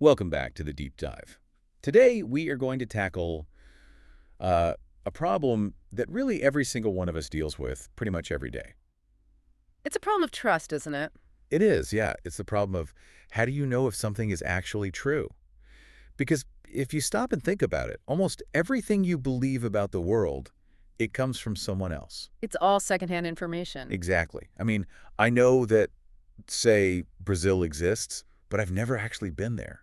Welcome back to the Deep Dive. Today, we are going to tackle a problem that really every single one of us deals with pretty much every day. It's a problem of trust, isn't it? It is, yeah. It's the problem of how do you know if something is actually true? Because if you stop and think about it, almost everything you believe about the world, it comes from someone else. It's all secondhand information. Exactly. I mean, I know that, say, Brazil exists, but I've never actually been there.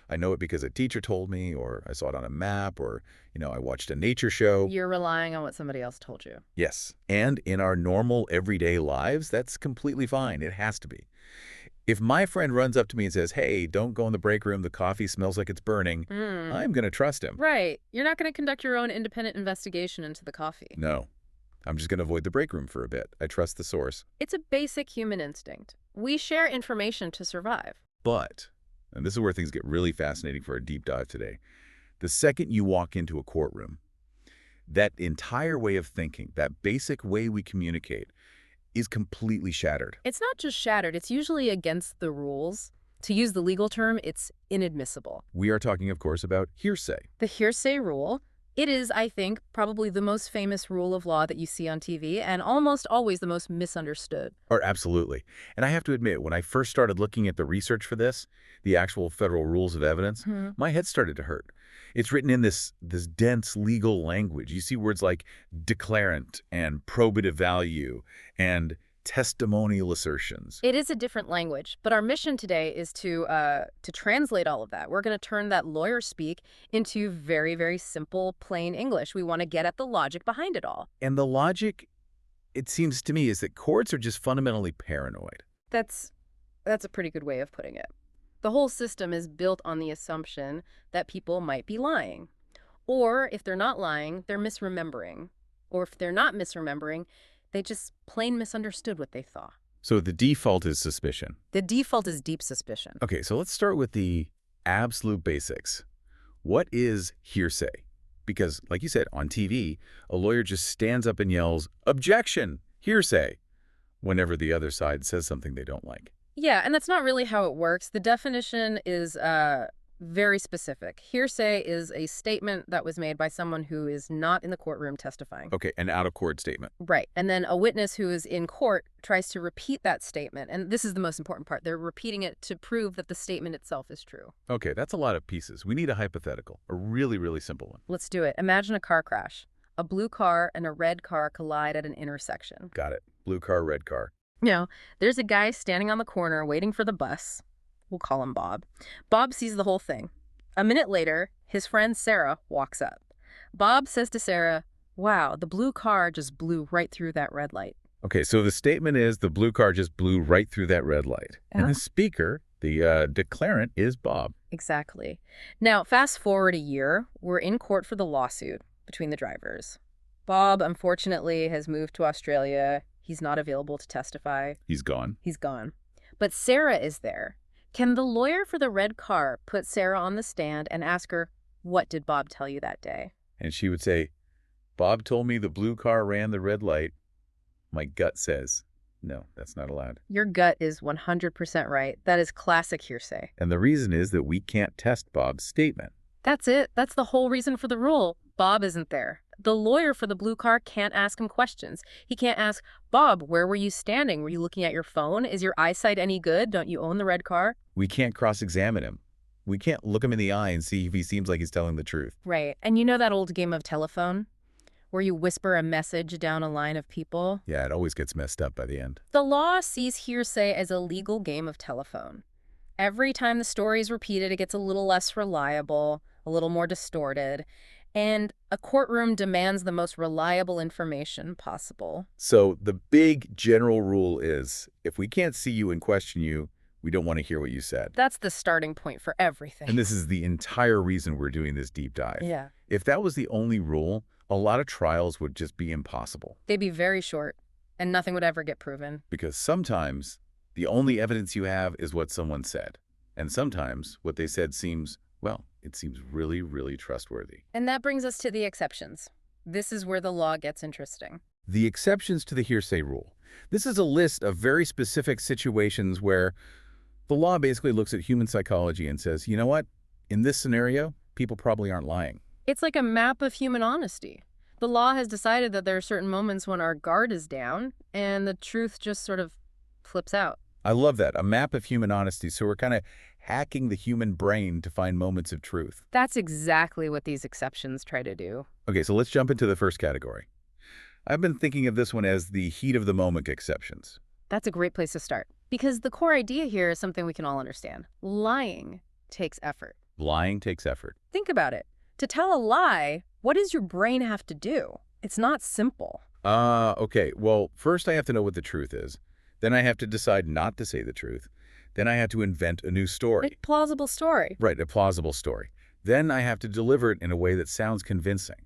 I know it because a teacher told me, or I saw it on a map, or, I watched a nature show. You're relying on what somebody else told you. Yes. And in our normal everyday lives, that's completely fine. It has to be. If my friend runs up to me and says, hey, don't go in the break room, the coffee smells like it's burning, I'm going to trust him. Right. You're not going to conduct your own independent investigation into the coffee. No. I'm just going to avoid the break room for a bit. I trust the source. It's a basic human instinct. We share information to survive. But, and this is where things get really fascinating for our deep dive today, the second you walk into a courtroom, that entire way of thinking, that basic way we communicate, is completely shattered. It's not just shattered. It's usually against the rules. To use the legal term, it's inadmissible. We are talking, of course, about hearsay. The hearsay rule, it is, I think, probably the most famous rule of law that you see on TV and almost always the most misunderstood. Or absolutely. And I have to admit, when I first started looking at the research for this, the actual federal rules of evidence, my head started to hurt. It's written in this dense legal language. You see words like declarant and probative value and testimonial assertions. It is a different language, but our mission today is to translate all of that. We're going to turn that lawyer speak into very, very simple, plain English. We want to get at the logic behind it all. And the logic, it seems to me, is that courts are just fundamentally paranoid. That's a pretty good way of putting it. The whole system is built on the assumption that people might be lying. Or if they're not lying, they're misremembering. Or if they're not misremembering, they just plain misunderstood what they thought. So the default is suspicion. The default is deep suspicion. Okay, so let's start with the absolute basics. What is hearsay? Because, like you said, on TV, a lawyer just stands up and yells, "Objection! Hearsay!" whenever the other side says something they don't like. Yeah, and that's not really how it works. The definition is very specific. Hearsay is a statement that was made by someone who is not in the courtroom testifying. Okay, an out-of-court statement. Right. And then a witness who is in court tries to repeat that statement. And this is the most important part. They're repeating it to prove that the statement itself is true. Okay, that's a lot of pieces. We need a hypothetical, a really, really simple one. Let's do it. Imagine a car crash. A blue car and a red car collide at an intersection. Got it. Blue car, red car. There's a guy standing on the corner waiting for the bus. We'll call him Bob. Bob sees the whole thing. A minute later, his friend Sarah walks up. Bob says to Sarah, "Wow, the blue car just blew right through that red light." Okay, so the statement is the blue car just blew right through that red light. And the speaker, the declarant, is Bob. Exactly. Now, fast forward a year, we're in court for the lawsuit between the drivers. Bob, unfortunately, has moved to Australia. He's not available to testify. He's gone. He's gone. But Sarah is there. Can the lawyer for the red car put Sarah on the stand and ask her, what did Bob tell you that day? And she would say, Bob told me the blue car ran the red light. My gut says, no, that's not allowed. Your gut is 100% right. That is classic hearsay. And the reason is that we can't test Bob's statement. That's it. That's the whole reason for the rule. Bob isn't there. The lawyer for the blue car can't ask him questions. He can't ask, Bob, where were you standing? Were you looking at your phone? Is your eyesight any good? Don't you own the red car? We can't cross-examine him. We can't look him in the eye and see if he seems like he's telling the truth. Right. And you know that old game of telephone where you whisper a message down a line of people? Yeah, it always gets messed up by the end. The law sees hearsay as a legal game of telephone. Every time the story is repeated, it gets a little less reliable, a little more distorted. And a courtroom demands the most reliable information possible. So the big general rule is, if we can't see you and question you, we don't want to hear what you said. That's the starting point for everything. And this is the entire reason we're doing this deep dive. Yeah. If that was the only rule, a lot of trials would just be impossible. They'd be very short, and nothing would ever get proven. Because sometimes the only evidence you have is what someone said. And sometimes what they said seems, well, it seems really, really trustworthy. And that brings us to the exceptions. This is where the law gets interesting. The exceptions to the hearsay rule. This is a list of very specific situations where The law basically looks at human psychology and says, you know what? In this scenario, people probably aren't lying. It's like a map of human honesty. The law has decided that there are certain moments when our guard is down and the truth just sort of flips out. I love that, a map of human honesty. So we're kind of hacking the human brain to find moments of truth. That's exactly what these exceptions try to do. Okay, so let's jump into the first category. I've been thinking of this one as the heat of the moment exceptions. That's a great place to start. Because the core idea here is something we can all understand. Lying takes effort. Lying takes effort. Think about it. To tell a lie, what does your brain have to do? It's not simple. Okay. Well, first I have to know what the truth is. Then I have to decide not to say the truth. Then I have to invent a new story. A plausible story. Right, a plausible story. Then I have to deliver it in a way that sounds convincing.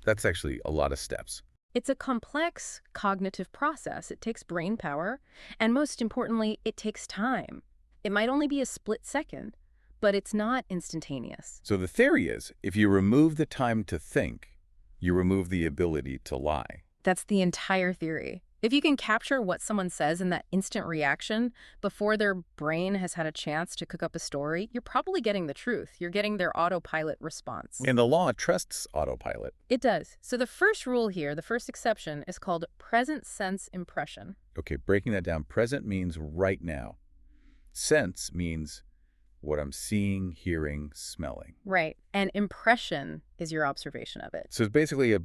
That's actually a lot of steps. It's a complex cognitive process. It takes brain power, and most importantly, it takes time. It might only be a split second, but it's not instantaneous. So the theory is, if you remove the time to think, you remove the ability to lie. That's the entire theory. If you can capture what someone says in that instant reaction before their brain has had a chance to cook up a story, you're probably getting the truth. You're getting their autopilot response. And the law trusts autopilot. It does. So the first rule here, the first exception, is called present sense impression. Okay, breaking that down. Present means right now. Sense means what I'm seeing, hearing, smelling. Right. And impression is your observation of it. So it's basically a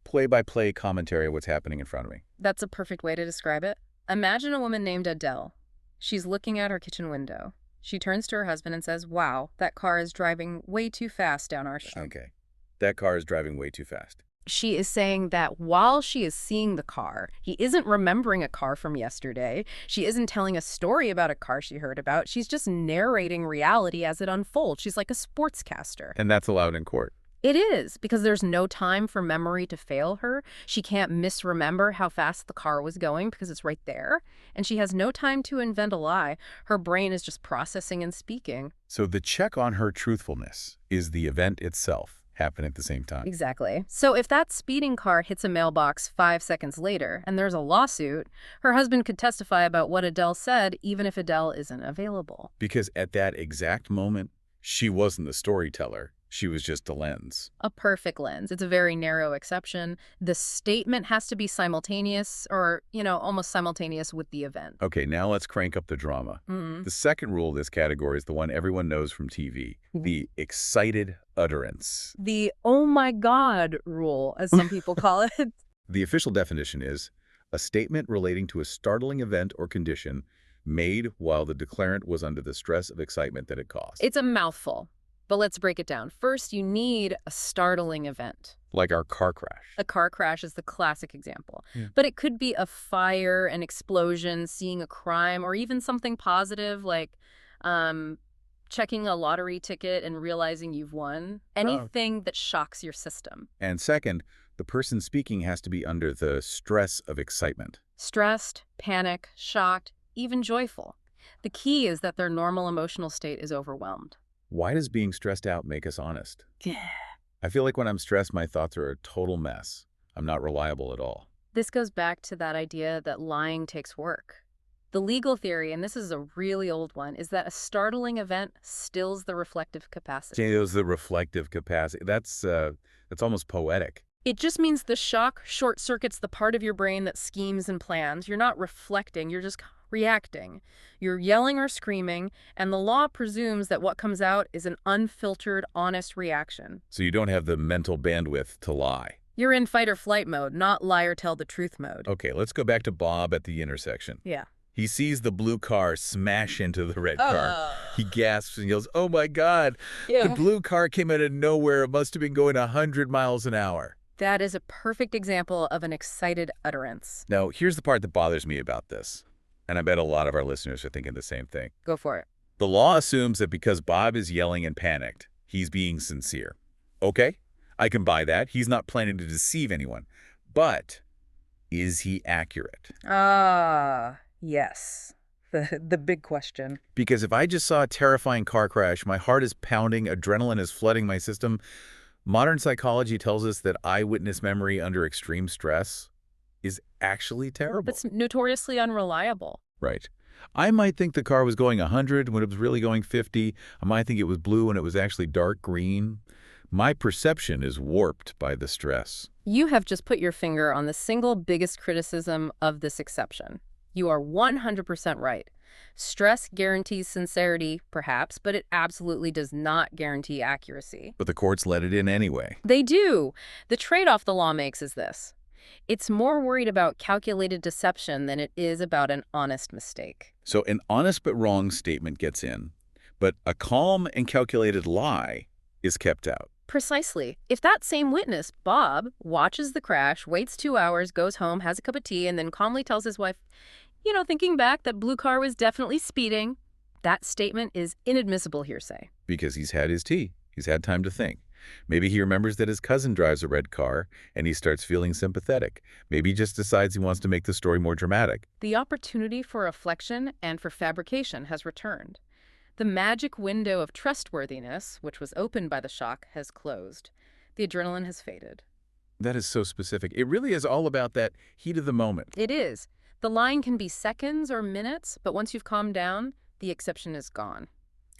play-by-play commentary of what's happening in front of me. That's a perfect way to describe it. Imagine a woman named Adele. She's looking out her kitchen window. She turns to her husband and says, "Wow, that car is driving way too fast down our street." Okay. That car is driving way too fast. She is saying that while she is seeing the car, he isn't remembering a car from yesterday. She isn't telling a story about a car she heard about. She's just narrating reality as it unfolds. She's like a sportscaster. And that's allowed in court. It is, because there's no time for memory to fail her. She can't misremember how fast the car was going because it's right there. And she has no time to invent a lie. Her brain is just processing and speaking. So the check on her truthfulness is the event itself happening at the same time. Exactly. So if that speeding car hits a mailbox 5 seconds later and there's a lawsuit, her husband could testify about what Adele said even if Adele isn't available. Because at that exact moment, she wasn't the storyteller. She was just a lens. A perfect lens. It's a very narrow exception. The statement has to be simultaneous or, almost simultaneous with the event. Okay, now let's crank up the drama. The second rule of this category is the one everyone knows from TV, the excited utterance. The "oh my God" rule, as some people call it. The official definition is a statement relating to a startling event or condition made while the declarant was under the stress of excitement that it caused. It's a mouthful. But let's break it down. First, you need a startling event. Like our car crash. A car crash is the classic example. Yeah. But it could be a fire, an explosion, seeing a crime, or even something positive like checking a lottery ticket and realizing you've won. Anything that shocks your system. And second, the person speaking has to be under the stress of excitement. Stressed, panic, shocked, even joyful. The key is that their normal emotional state is overwhelmed. Why does being stressed out make us honest? Yeah. I feel like when I'm stressed, my thoughts are a total mess. I'm not reliable at all. This goes back to that idea that lying takes work. The legal theory, and this is a really old one, is that a startling event stills the reflective capacity. It the reflective capacity. That's almost poetic. It just means the shock short-circuits the part of your brain that schemes and plans. You're not reflecting, you're just reacting. You're yelling or screaming, and the law presumes that what comes out is an unfiltered, honest reaction. So you don't have the mental bandwidth to lie. You're in fight or flight mode, not lie or tell the truth mode. Okay, let's go back to Bob at the intersection. Yeah. He sees the blue car smash into the red car. He gasps and yells, "Oh my God, the blue car came out of nowhere. It must have been going 100 miles an hour. That is a perfect example of an excited utterance. Now, here's the part that bothers me about this. And I bet a lot of our listeners are thinking the same thing. Go for it. The law assumes that because Bob is yelling and panicked, he's being sincere. Okay, I can buy that. He's not planning to deceive anyone. But is he accurate? Yes. The big question. Because if I just saw a terrifying car crash, my heart is pounding, adrenaline is flooding my system, modern psychology tells us that eyewitness memory under extreme stress is actually terrible. It's notoriously unreliable. Right. I might think the car was going 100 when it was really going 50. I might think it was blue when it was actually dark green. My perception is warped by the stress. You have just put your finger on the single biggest criticism of this exception. You are 100% right. Stress guarantees sincerity, perhaps, but it absolutely does not guarantee accuracy. But the courts let it in anyway. They do. The trade-off the law makes is this. It's more worried about calculated deception than it is about an honest mistake. So an honest but wrong statement gets in, but a calm and calculated lie is kept out. Precisely. If that same witness, Bob, watches the crash, waits 2 hours, goes home, has a cup of tea, and then calmly tells his wife, thinking back, that blue car was definitely speeding, that statement is inadmissible hearsay. Because he's had his tea. He's had time to think. Maybe he remembers that his cousin drives a red car, and he starts feeling sympathetic. Maybe he just decides he wants to make the story more dramatic. The opportunity for reflection and for fabrication has returned. The magic window of trustworthiness, which was opened by the shock, has closed. The adrenaline has faded. That is so specific. It really is all about that heat of the moment. It is. The line can be seconds or minutes, but once you've calmed down, the exception is gone.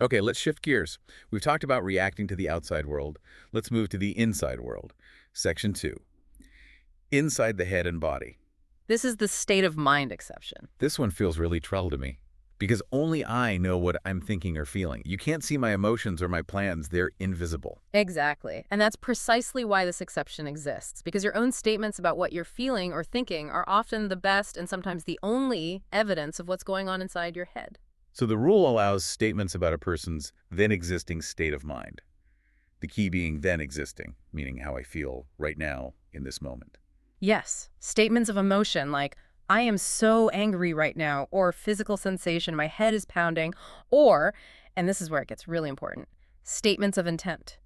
Okay, let's shift gears. We've talked about reacting to the outside world. Let's move to the inside world. Section 2. Inside the head and body. This is the state of mind exception. This one feels really trell to me, because only I know what I'm thinking or feeling. You can't see my emotions or my plans. They're invisible. Exactly. And that's precisely why this exception exists, because your own statements about what you're feeling or thinking are often the best and sometimes the only evidence of what's going on inside your head. So the rule allows statements about a person's then-existing state of mind. The key being then-existing, meaning how I feel right now in this moment. Yes, statements of emotion like, I am so angry right now, or physical sensation, my head is pounding, or, and this is where it gets really important, statements of intent.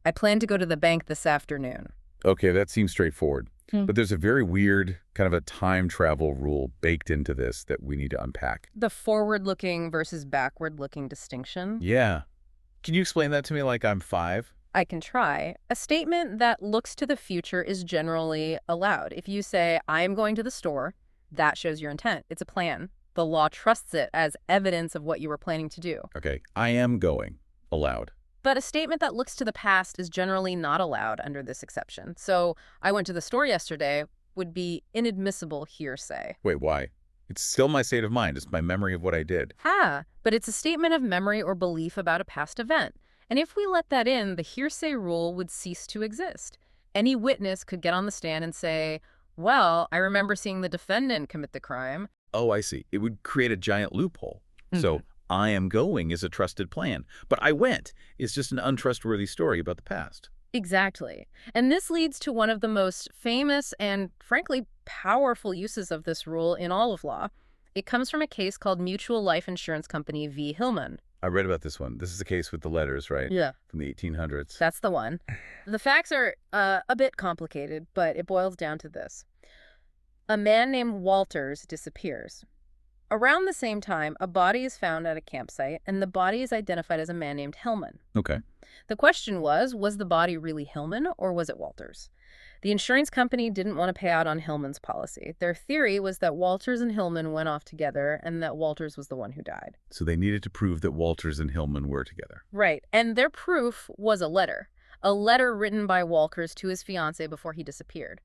I plan to go to the bank this afternoon. Okay, that seems straightforward. But there's a very weird kind of a time travel rule baked into this that we need to unpack. The forward-looking versus backward-looking distinction? Yeah. Can you explain that to me like I'm 5? I can try. A statement that looks to the future is generally allowed. If you say, I am going to the store, that shows your intent. It's a plan. The law trusts it as evidence of what you were planning to do. Okay, I am going. Allowed. But a statement that looks to the past is generally not allowed under this exception. So, I went to the store yesterday would be inadmissible hearsay. Wait, why? It's still my state of mind. It's my memory of what I did. But it's a statement of memory or belief about a past event. And if we let that in, the hearsay rule would cease to exist. Any witness could get on the stand and say, well, I remember seeing the defendant commit the crime. Oh, I see. It would create a giant loophole. So I am going is a trusted plan, but I went is just an untrustworthy story about the past. Exactly. And this leads to one of the most famous and, frankly, powerful uses of this rule in all of law. It comes from a case called Mutual Life Insurance Company v. Hillman. I read about this one. This is the case with the letters, right? Yeah. From the 1800s. That's the one. The facts are a bit complicated, but it boils down to this. A man named Walters disappears. Around the same time, a body is found at a campsite, and the body is identified as a man named Hillman. Okay. The question was the body really Hillman, or was it Walters? The insurance company didn't want to pay out on Hillman's policy. Their theory was that Walters and Hillman went off together, and that Walters was the one who died. So they needed to prove that Walters and Hillman were together. Right, and their proof was a letter written by Walters to his fiancée before he disappeared.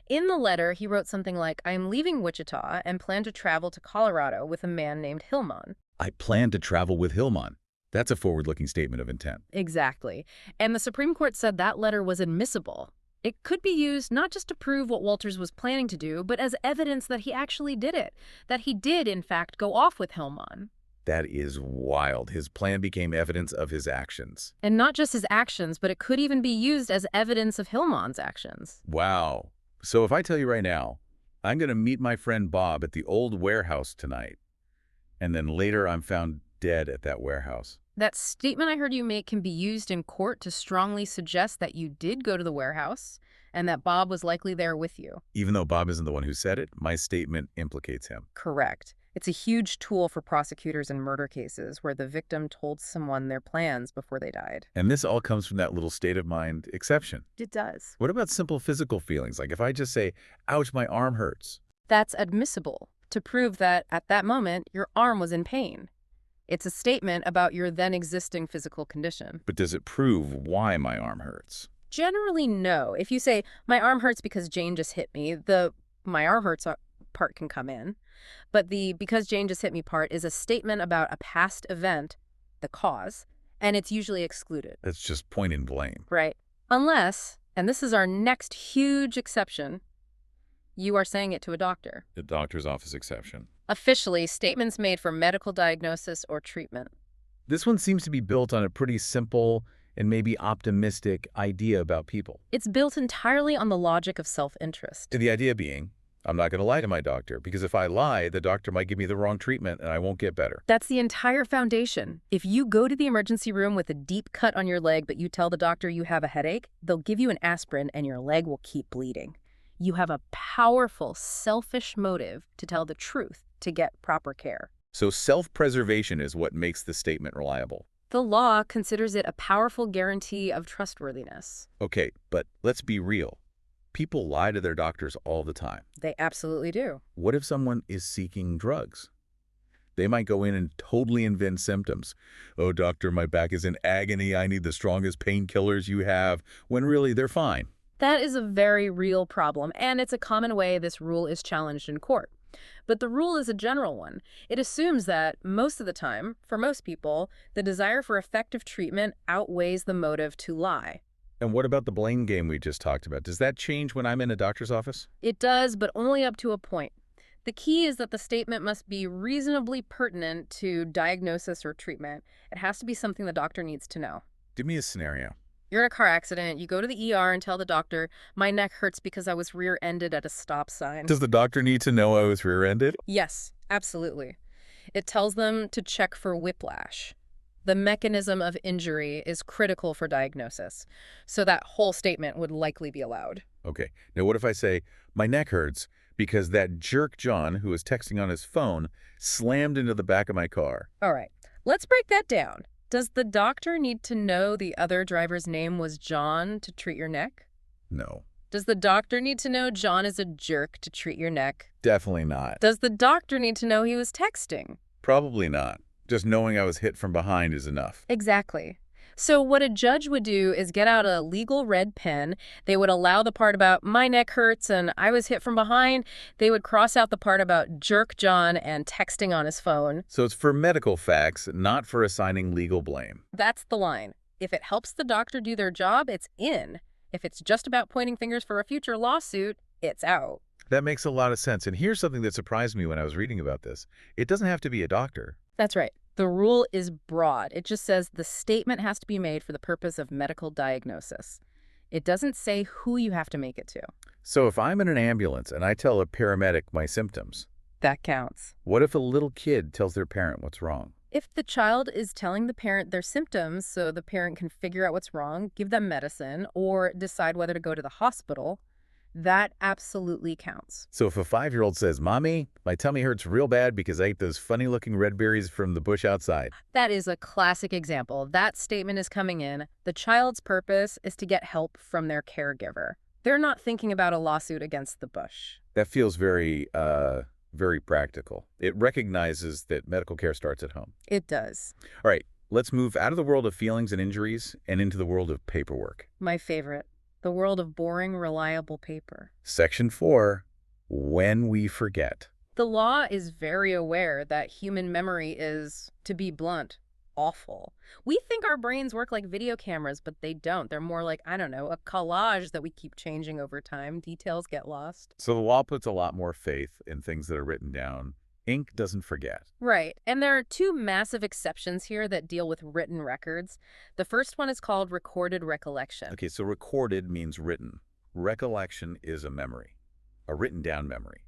In the letter, he wrote something like, I am leaving Wichita and plan to travel to Colorado with a man named Hillman. I plan to travel with Hillman. That's a forward-looking statement of intent. Exactly. And the Supreme Court said that letter was admissible. It could be used not just to prove what Walters was planning to do, but as evidence that he actually did it, that he did, in fact, go off with Hillman. That is wild. His plan became evidence of his actions. And not just his actions, but it could even be used as evidence of Hillman's actions. Wow. So if I tell you right now, I'm going to meet my friend Bob at the old warehouse tonight, and then later I'm found dead at that warehouse. That statement I heard you make can be used in court to strongly suggest that you did go to the warehouse and that Bob was likely there with you. Even though Bob isn't the one who said it, my statement implicates him. Correct. It's a huge tool for prosecutors in murder cases where the victim told someone their plans before they died. And this all comes from that little state of mind exception. It does. What about simple physical feelings? Like if I just say, ouch, my arm hurts. That's admissible. to prove that at that moment your arm was in pain. It's a statement about your then existing physical condition. But does it prove why my arm hurts? Generally, no. If you say, my arm hurts because Jane just hit me, the my arm hurts part can come in. But the because Jane just hit me part is a statement about a past event, the cause, and it's usually excluded. That's just point and blame. Right. Unless, and this is our next huge exception, you are saying it to a doctor. The doctor's office exception. Officially, statements made for medical diagnosis or treatment. This one seems to be built on a pretty simple and maybe optimistic idea about people. It's built entirely on the logic of self-interest. And the idea being, I'm not going to lie to my doctor, because if I lie, the doctor might give me the wrong treatment and I won't get better. That's the entire foundation. If you go to the emergency room with a deep cut on your leg, but you tell the doctor you have a headache, they'll give you an aspirin and your leg will keep bleeding. You have a powerful, selfish motive to tell the truth to get proper care. So self-preservation is what makes the statement reliable. The law considers it a powerful guarantee of trustworthiness. Okay, but let's be real. People lie to their doctors all the time. They absolutely do. What if someone is seeking drugs? They might go in and totally invent symptoms. Oh, doctor, my back is in agony. I need the strongest painkillers you have, when really they're fine. That is a very real problem, and it's a common way this rule is challenged in court. But the rule is a general one. It assumes that, most of the time, for most people, the desire for effective treatment outweighs the motive to lie. And what about the blame game we just talked about? Does that change when I'm in a doctor's office? It does, but only up to a point. The key is that the statement must be reasonably pertinent to diagnosis or treatment. It has to be something the doctor needs to know. Give me a scenario. You're in a car accident, you go to the ER and tell the doctor, my neck hurts because I was rear-ended at a stop sign. Does the doctor need to know I was rear-ended? Yes, absolutely. It tells them to check for whiplash. The mechanism of injury is critical for diagnosis, so that whole statement would likely be allowed. Okay, now what if I say, my neck hurts because that jerk John, who was texting on his phone, slammed into the back of my car? All right, let's break that down. Does the doctor need to know the other driver's name was John to treat your neck? No. Does the doctor need to know John is a jerk to treat your neck? Definitely not. Does the doctor need to know he was texting? Probably not. Just knowing I was hit from behind is enough. Exactly. So what a judge would do is get out a legal red pen. They would allow the part about my neck hurts and I was hit from behind. They would cross out the part about jerk John and texting on his phone. So it's for medical facts, not for assigning legal blame. That's the line. If it helps the doctor do their job, it's in. If it's just about pointing fingers for a future lawsuit, it's out. That makes a lot of sense. And here's something that surprised me when I was reading about this. It doesn't have to be a doctor. That's right. The rule is broad. It just says the statement has to be made for the purpose of medical diagnosis. It doesn't say who you have to make it to. So if I'm in an ambulance and I tell a paramedic my symptoms, that counts. What if a little kid tells their parent what's wrong? If the child is telling the parent their symptoms so the parent can figure out what's wrong, give them medicine, or decide whether to go to the hospital, that absolutely counts. So if a 5-year-old says, Mommy, my tummy hurts real bad because I ate those funny-looking red berries from the bush outside. That is a classic example. That statement is coming in. The child's purpose is to get help from their caregiver. They're not thinking about a lawsuit against the bush. That feels very practical. It recognizes that medical care starts at home. It does. All right, let's move out of the world of feelings and injuries and into the world of paperwork. My favorite. The world of boring, reliable paper. Section 4, when we forget. The law is very aware that human memory is, to be blunt, awful. We think our brains work like video cameras, but they don't. They're more like, I don't know, a collage that we keep changing over time. Details get lost. So the law puts a lot more faith in things that are written down. Ink doesn't forget. Right. And there are two massive exceptions here that deal with written records. The first one is called recorded recollection. Okay, so recorded means written. Recollection is a memory, a written down memory.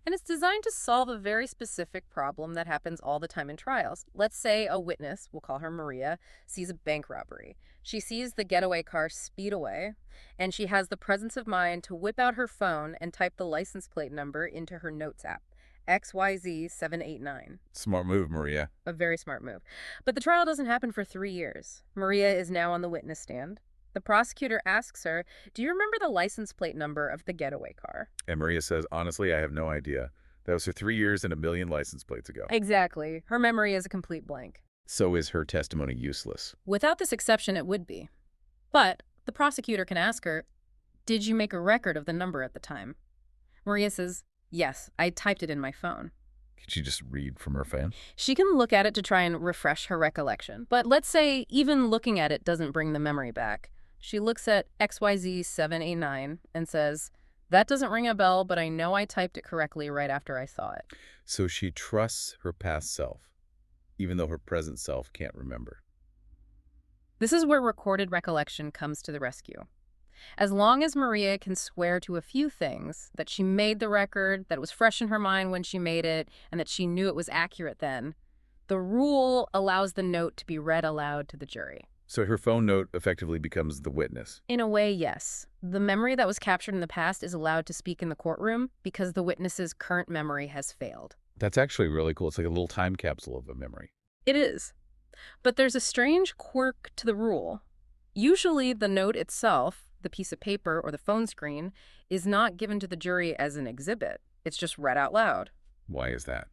And it's designed to solve a very specific problem that happens all the time in trials. Let's say a witness, we'll call her Maria, sees a bank robbery. She sees the getaway car speed away, and she has the presence of mind to whip out her phone and type the license plate number into her notes app. XYZ789. Smart move, Maria. A very smart move. But the trial doesn't happen for 3 years. Maria is now on the witness stand. The prosecutor asks her, do you remember the license plate number of the getaway car? And Maria says, honestly, I have no idea. That was her 3 years and a million license plates ago. Exactly. Her memory is a complete blank. So is her testimony useless? Without this exception, it would be. But the prosecutor can ask her, did you make a record of the number at the time? Maria says, yes, I typed it in my phone. Could she just read from her phone? She can look at it to try and refresh her recollection. But let's say even looking at it doesn't bring the memory back. She looks at XYZ789 and says, that doesn't ring a bell, but I know I typed it correctly right after I saw it. So she trusts her past self, even though her present self can't remember. This is where recorded recollection comes to the rescue. As long as Maria can swear to a few things, that she made the record, that it was fresh in her mind when she made it, and that she knew it was accurate then, the rule allows the note to be read aloud to the jury. So her phone note effectively becomes the witness. In a way, yes. The memory that was captured in the past is allowed to speak in the courtroom because the witness's current memory has failed. That's actually really cool. It's like a little time capsule of a memory. It is. But there's a strange quirk to the rule. Usually the note itself, the piece of paper or the phone screen, is not given to the jury as an exhibit. It's just read out loud. Why is that?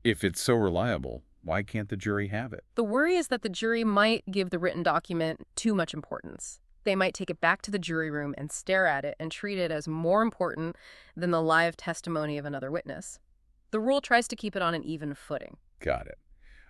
If it's so reliable, why can't the jury have it? The worry is that the jury might give the written document too much importance. They might take it back to the jury room and stare at it and treat it as more important than the live testimony of another witness. The rule tries to keep it on an even footing. Got it.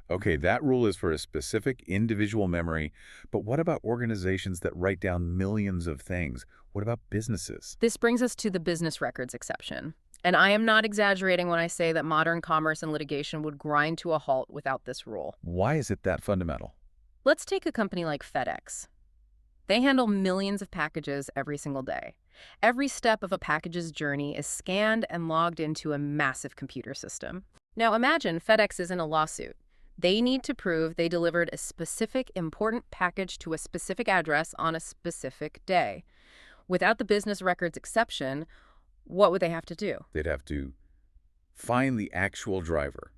Okay, that rule is for a specific individual memory, but what about organizations that write down millions of things? What about businesses? This brings us to the business records exception. And I am not exaggerating when I say that modern commerce and litigation would grind to a halt without this rule. Why is it that fundamental? Let's take a company like FedEx. They handle millions of packages every single day. Every step of a package's journey is scanned and logged into a massive computer system. Now imagine FedEx is in a lawsuit. They need to prove they delivered a specific important package to a specific address on a specific day. Without the business records exception, what would they have to do? They'd have to find the actual driver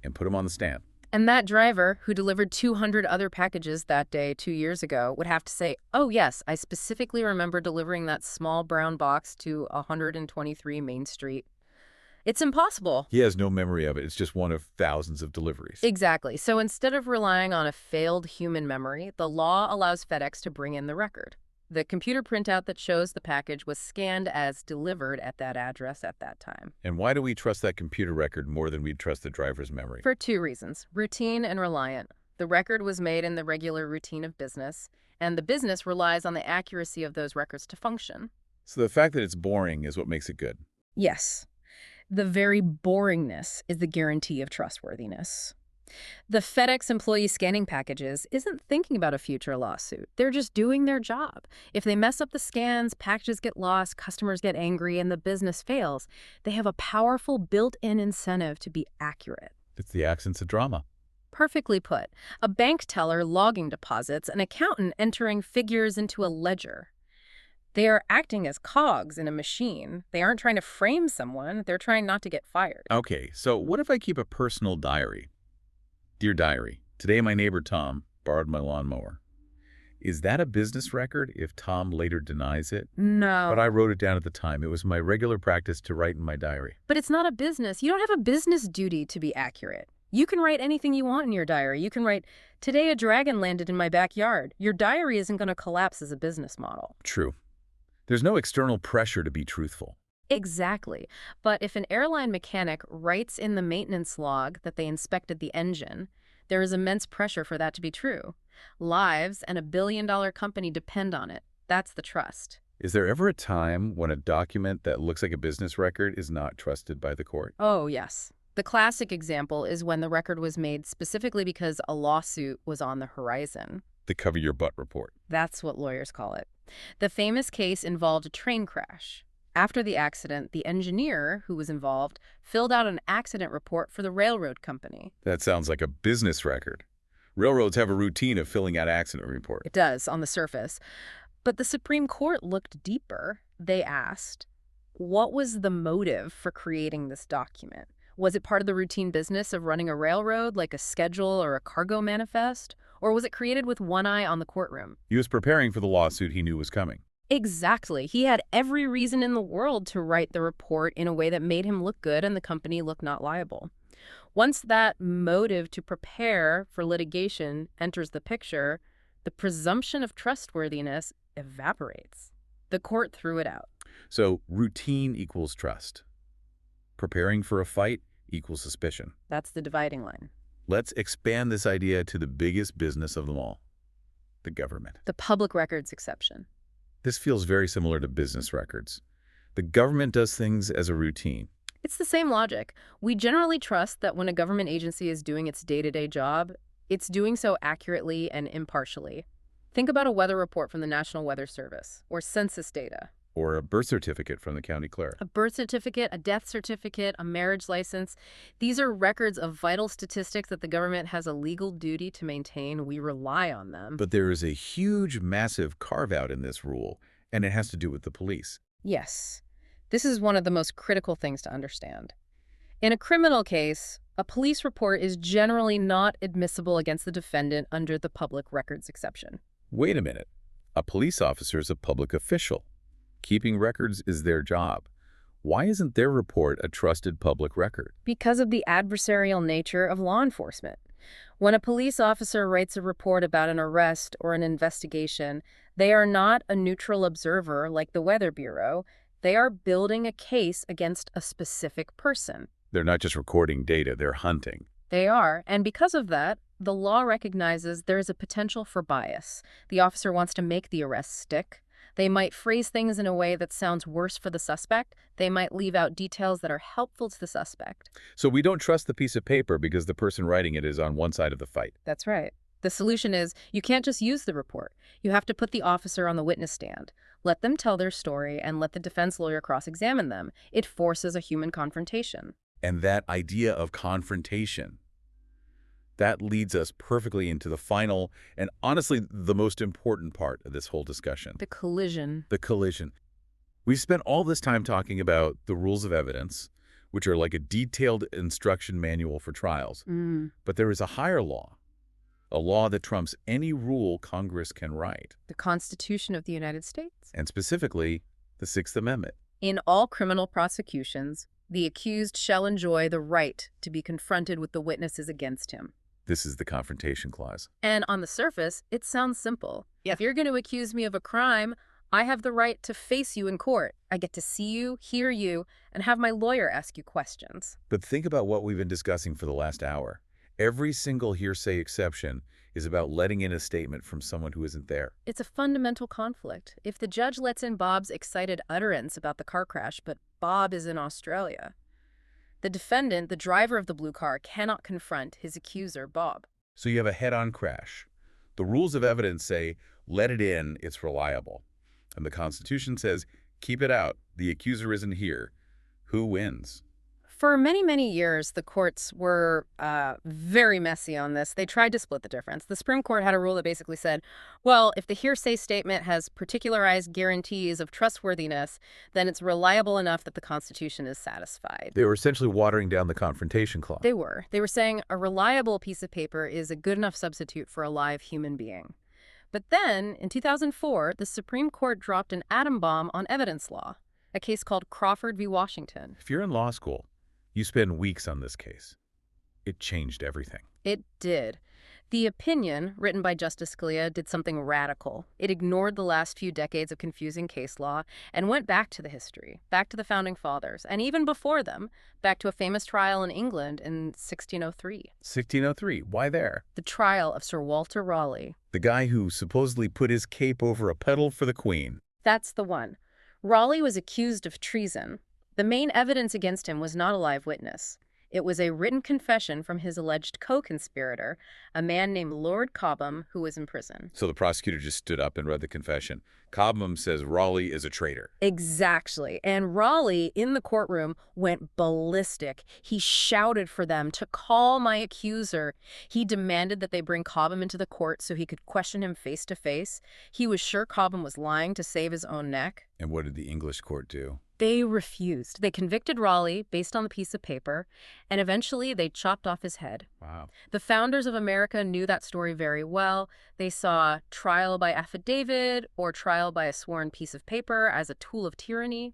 and put him on the stand. And that driver, who delivered 200 other packages that day 2 years ago, would have to say, oh yes, I specifically remember delivering that small brown box to 123 Main Street. It's impossible. He has no memory of it. It's just one of thousands of deliveries. Exactly. So instead of relying on a failed human memory, the law allows FedEx to bring in the record. The computer printout that shows the package was scanned as delivered at that address at that time. And why do we trust that computer record more than we'd trust the driver's memory? For two reasons: routine and reliant. The record was made in the regular routine of business, and the business relies on the accuracy of those records to function. So the fact that it's boring is what makes it good. Yes. The very boringness is the guarantee of trustworthiness. The FedEx employee scanning packages isn't thinking about a future lawsuit. They're just doing their job. If they mess up the scans, packages get lost, customers get angry, and the business fails, they have a powerful built-in incentive to be accurate. It's the accents of drama. Perfectly put. A bank teller logging deposits, an accountant entering figures into a ledger. They are acting as cogs in a machine. They aren't trying to frame someone. They're trying not to get fired. Okay, so what if I keep a personal diary? Dear Diary, today my neighbor Tom borrowed my lawnmower. Is that a business record if Tom later denies it? No. But I wrote it down at the time. It was my regular practice to write in my diary. But it's not a business. You don't have a business duty to be accurate. You can write anything you want in your diary. You can write, today a dragon landed in my backyard. Your diary isn't going to collapse as a business model. True. There's no external pressure to be truthful. Exactly. But if an airline mechanic writes in the maintenance log that they inspected the engine, there is immense pressure for that to be true. Lives and $1 billion company depend on it. That's the trust. Is there ever a time when a document that looks like a business record is not trusted by the court? Oh, yes. The classic example is when the record was made specifically because a lawsuit was on the horizon. The cover your butt report. That's what lawyers call it. The famous case involved a train crash. After the accident, the engineer who was involved filled out an accident report for the railroad company. That sounds like a business record. Railroads have a routine of filling out accident reports. It does, on the surface. But the Supreme Court looked deeper. They asked, what was the motive for creating this document? Was it part of the routine business of running a railroad, like a schedule or a cargo manifest? Or was it created with one eye on the courtroom? He was preparing for the lawsuit he knew was coming. Exactly. He had every reason in the world to write the report in a way that made him look good and the company look not liable. Once that motive to prepare for litigation enters the picture, the presumption of trustworthiness evaporates. The court threw it out. So routine equals trust. Preparing for a fight equals suspicion. That's the dividing line. Let's expand this idea to the biggest business of them all, the government. The public records exception. This feels very similar to business records. The government does things as a routine. It's the same logic. We generally trust that when a government agency is doing its day-to-day job, it's doing so accurately and impartially. Think about a weather report from the National Weather Service, or census data. Or a birth certificate from the county clerk. A birth certificate, a death certificate, a marriage license. These are records of vital statistics that the government has a legal duty to maintain. We rely on them. But there is a huge, massive carve-out in this rule, and it has to do with the police. Yes. This is one of the most critical things to understand. In a criminal case, a police report is generally not admissible against the defendant under the public records exception. Wait a minute. A police officer is a public official. Keeping records is their job. Why isn't their report a trusted public record? Because of the adversarial nature of law enforcement. When a police officer writes a report about an arrest or an investigation, they are not a neutral observer like the Weather Bureau. They are building a case against a specific person. They're not just recording data, they're hunting. They are, and because of that, the law recognizes there is a potential for bias. The officer wants to make the arrest stick. They might phrase things in a way that sounds worse for the suspect. They might leave out details that are helpful to the suspect. So we don't trust the piece of paper because the person writing it is on one side of the fight. That's right. The solution is you can't just use the report. You have to put the officer on the witness stand. Let them tell their story and let the defense lawyer cross-examine them. It forces a human confrontation. And that idea of confrontation, that leads us perfectly into the final and honestly the most important part of this whole discussion. The collision. The collision. We've spent all this time talking about the rules of evidence, which are like a detailed instruction manual for trials. But there is a higher law, a law that trumps any rule Congress can write. The Constitution of the United States. And specifically, the Sixth Amendment. In all criminal prosecutions, the accused shall enjoy the right to be confronted with the witnesses against him. This is the confrontation clause. And on the surface, it sounds simple. If you're going to accuse me of a crime, I have the right to face you in court. I get to see you, hear you, and have my lawyer ask you questions. But think about what we've been discussing for the last hour. Every single hearsay exception is about letting in a statement from someone who isn't there. It's a fundamental conflict. If the judge lets in Bob's excited utterance about the car crash, but Bob is in Australia, the defendant, the driver of the blue car, cannot confront his accuser, Bob. So you have a head-on crash. The rules of evidence say, let it in, it's reliable. And the Constitution says, keep it out, the accuser isn't here. Who wins? For many, many years, the courts were very messy on this. They tried to split the difference. The Supreme Court had a rule that basically said, well, if the hearsay statement has particularized guarantees of trustworthiness, then it's reliable enough that the Constitution is satisfied. They were essentially watering down the confrontation clause. They were. They were saying a reliable piece of paper is a good enough substitute for a live human being. But then, in 2004, the Supreme Court dropped an atom bomb on evidence law, a case called Crawford v. Washington. If you're in law school, you spend weeks on this case. It changed everything. It did. The opinion, written by Justice Scalia, did something radical. It ignored the last few decades of confusing case law and went back to the history, back to the Founding Fathers, and even before them, back to a famous trial in England in 1603. 1603, why there? The trial of Sir Walter Raleigh. The guy who supposedly put his cape over a pedal for the Queen. That's the one. Raleigh was accused of treason. The main evidence against him was not a live witness. It was a written confession from his alleged co-conspirator, a man named Lord Cobham, who was in prison. So the prosecutor just stood up and read the confession. Cobham says Raleigh is a traitor. Exactly. And Raleigh, in the courtroom, went ballistic. He shouted for them to call my accuser. He demanded that they bring Cobham into the court so he could question him face to face. He was sure Cobham was lying to save his own neck. And what did the English court do? They refused. They convicted Raleigh based on the piece of paper, and eventually they chopped off his head. Wow. The founders of America knew that story very well. They saw trial by affidavit or trial by a sworn piece of paper as a tool of tyranny.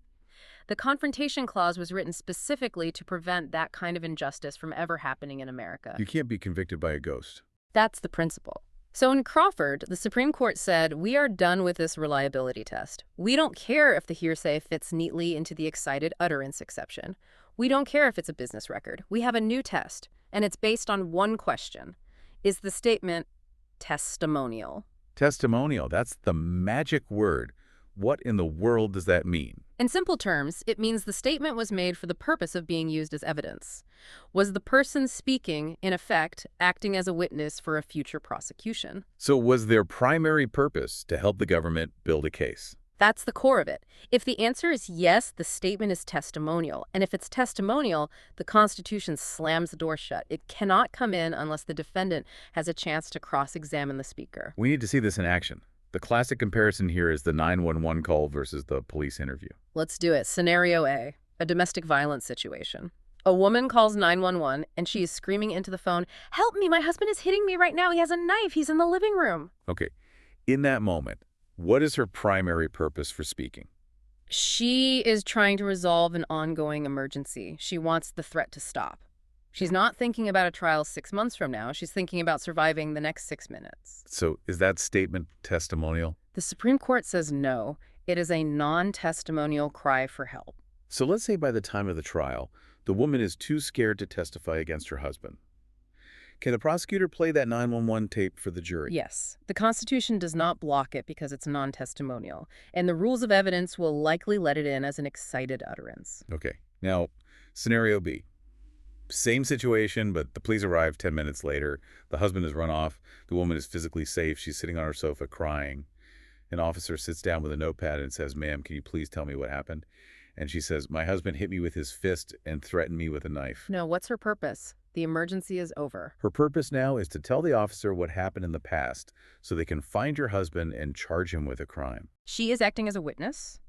The Confrontation Clause was written specifically to prevent that kind of injustice from ever happening in America. You can't be convicted by a ghost. That's the principle. So in Crawford, the Supreme Court said, we are done with this reliability test. We don't care if the hearsay fits neatly into the excited utterance exception. We don't care if it's a business record. We have a new test, and it's based on one question. Is the statement testimonial? Testimonial, that's the magic word. What in the world does that mean? In simple terms, it means the statement was made for the purpose of being used as evidence. Was the person speaking, in effect, acting as a witness for a future prosecution? So was their primary purpose to help the government build a case? That's the core of it. If the answer is yes, the statement is testimonial. And if it's testimonial, the Constitution slams the door shut. It cannot come in unless the defendant has a chance to cross-examine the speaker. We need to see this in action. The classic comparison here is the 911 call versus the police interview. Let's do it. Scenario A, a domestic violence situation. A woman calls 911 and she is screaming into the phone, "Help me, my husband is hitting me right now. He has a knife. He's in the living room." Okay, in that moment, what is her primary purpose for speaking? She is trying to resolve an ongoing emergency. She wants the threat to stop. She's not thinking about a trial 6 months from now. She's thinking about surviving the next 6 minutes. So is that statement testimonial? The Supreme Court says no. It is a non-testimonial cry for help. So let's say by the time of the trial, the woman is too scared to testify against her husband. Can the prosecutor play that 911 tape for the jury? Yes. The Constitution does not block it because it's non-testimonial, and the rules of evidence will likely let it in as an excited utterance. Okay. Now, scenario B. Same situation, but the police arrive 10 minutes later. The husband has run off. The woman is physically safe. She's sitting on her sofa crying. An officer sits down with a notepad and says, "Ma'am, can you please tell me what happened?" And she says, "My husband hit me with his fist and threatened me with a knife." No, what's her purpose? The emergency is over. Her purpose now is to tell the officer what happened in the past so they can find your husband and charge him with a crime. She is acting as a witness.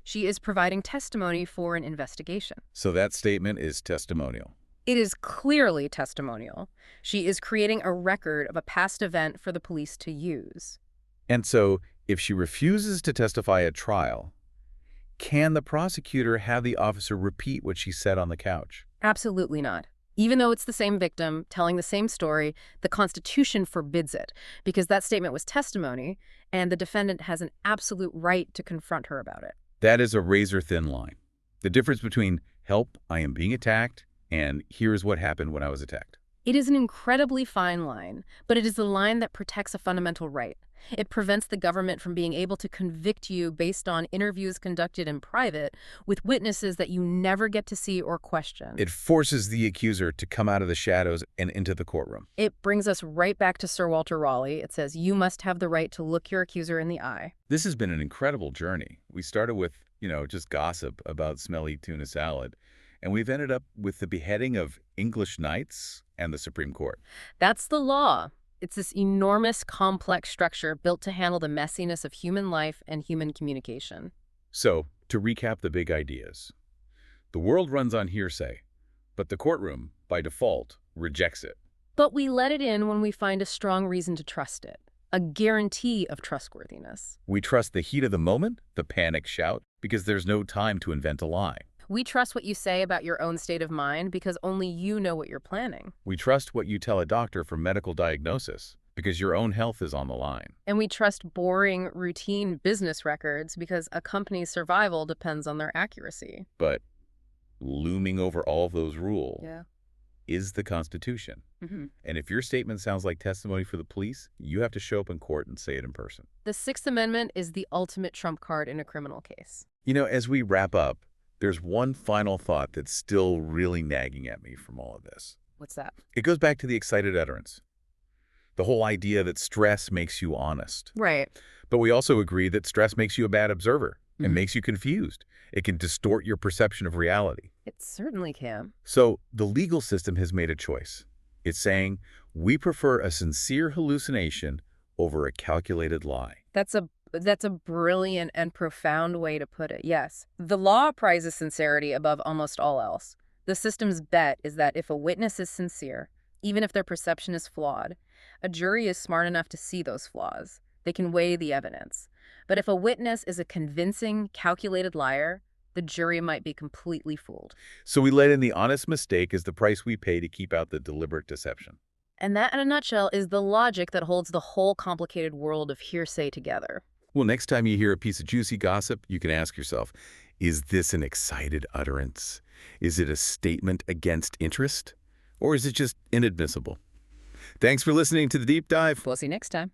She is providing testimony for an investigation. So that statement is testimonial. It is clearly testimonial. She is creating a record of a past event for the police to use. And so, if she refuses to testify at trial, can the prosecutor have the officer repeat what she said on the couch? Absolutely not. Even though it's the same victim telling the same story, the Constitution forbids it because that statement was testimony and the defendant has an absolute right to confront her about it. That is a razor-thin line. The difference between "help, I am being attacked," and "here's what happened when I was attacked." It is an incredibly fine line, but it is the line that protects a fundamental right. It prevents the government from being able to convict you based on interviews conducted in private with witnesses that you never get to see or question. It forces the accuser to come out of the shadows and into the courtroom. It brings us right back to Sir Walter Raleigh. It says you must have the right to look your accuser in the eye. This has been an incredible journey. We started with, just gossip about smelly tuna salad, and we've ended up with the beheading of English knights and the Supreme Court. That's the law. It's this enormous, complex structure built to handle the messiness of human life and human communication. So, to recap the big ideas. The world runs on hearsay, but the courtroom, by default, rejects it. But we let it in when we find a strong reason to trust it, a guarantee of trustworthiness. We trust the heat of the moment, the panic shout, because there's no time to invent a lie. We trust what you say about your own state of mind because only you know what you're planning. We trust what you tell a doctor for medical diagnosis because your own health is on the line. And we trust boring, routine business records because a company's survival depends on their accuracy. But looming over all of those rules is the Constitution. Mm-hmm. And if your statement sounds like testimony for the police, you have to show up in court and say it in person. The Sixth Amendment is the ultimate trump card in a criminal case. As we wrap up, there's one final thought that's still really nagging at me from all of this. What's that? It goes back to the excited utterance. The whole idea that stress makes you honest. Right. But we also agree that stress makes you a bad observer and makes you confused. It can distort your perception of reality. It certainly can. So the legal system has made a choice. It's saying, we prefer a sincere hallucination over a calculated lie. That's a That's a brilliant and profound way to put it, yes. The law prizes sincerity above almost all else. The system's bet is that if a witness is sincere, even if their perception is flawed, a jury is smart enough to see those flaws. They can weigh the evidence. But if a witness is a convincing, calculated liar, the jury might be completely fooled. So we let in the honest mistake as the price we pay to keep out the deliberate deception. And that, in a nutshell, is the logic that holds the whole complicated world of hearsay together. Well, next time you hear a piece of juicy gossip, you can ask yourself, is this an excited utterance? Is it a statement against interest? Or is it just inadmissible? Thanks for listening to The Deep Dive. We'll see you next time.